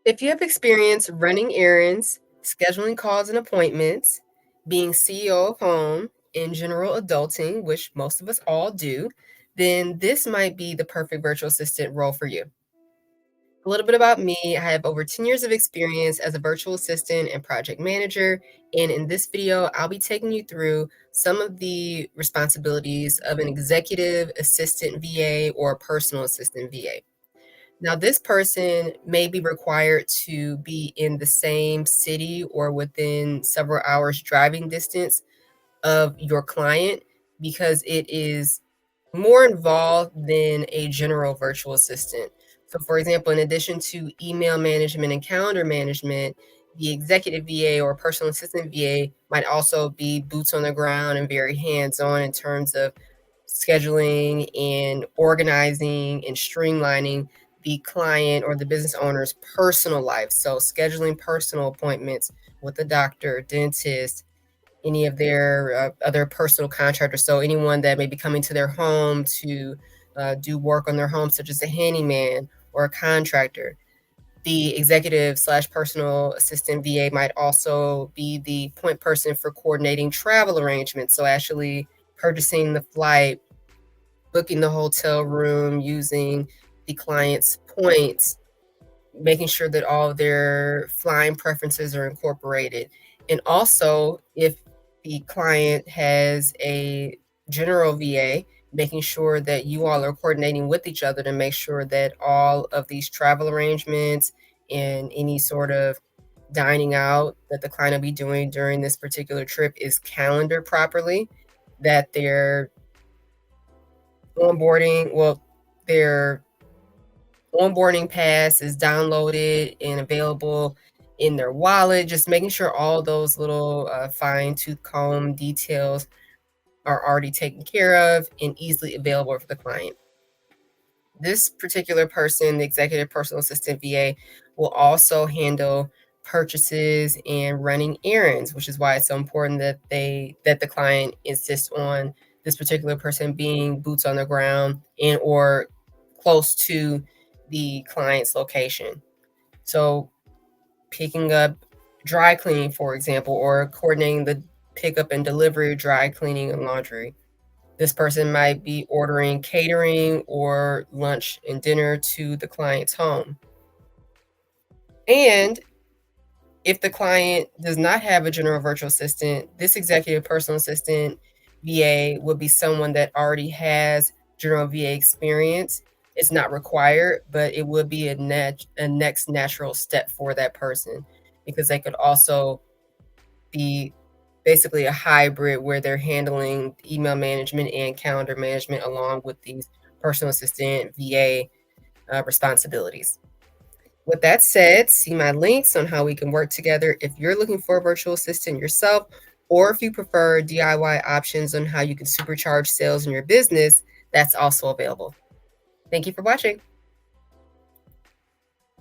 If you have experience running errands, scheduling calls and appointments, being CEO of home, in general adulting, which most of us all do, then this might be the perfect virtual assistant role for you. A little bit about me: I have over 10 years of experience as a virtual assistant and project manager. And in this video, I'll be taking you through some of the responsibilities of an executive assistant VA or a personal assistant VA. Now, this person may be required to be in the same city or within several hours driving distance of your client because it is more involved than a general virtual assistant. So, for example, in addition to email management and calendar management, the executive VA or personal assistant VA might also be boots on the ground and very hands on in terms of scheduling and organizing and streamlining the client or the business owner's personal life. So, scheduling personal appointments with the doctor, dentist, any of their other personal contractors. So, anyone that may be coming to their home to do work on their home, such as a handyman or a contractor. The executive slash personal assistant VA might also be the point person for coordinating travel arrangements. So, actually purchasing the flight, booking the hotel room, using the client's points, making sure that all of their flying preferences are incorporated. And also, if the client has a general VA, making sure that you all are coordinating with each other to make sure that all of these travel arrangements and any sort of dining out that the client will be doing during this particular trip is calendared properly, that their onboarding, well, their onboarding pass is downloaded and available in their wallet, just making sure all those little fine tooth comb details are already taken care of and easily available for the client. This particular person, the executive personal assistant VA, will also handle purchases and running errands, which is why it's so important that the client insists on this particular person being boots on the ground and or close to the client's location. So, picking up dry cleaning, for example, or coordinating the pickup and delivery of dry cleaning and laundry. This person might be ordering catering or lunch and dinner to the client's home. And if the client does not have a general virtual assistant, this executive personal assistant VA would be someone that already has general VA experience. It's not required, but it would be a next natural step for that person because they could also be basically a hybrid where they're handling email management and calendar management along with these personal assistant VA responsibilities. With that said, see my links on how we can work together if you're looking for a virtual assistant yourself, or if you prefer DIY options on how you can supercharge sales in your business, that's also available. Thank you for watching.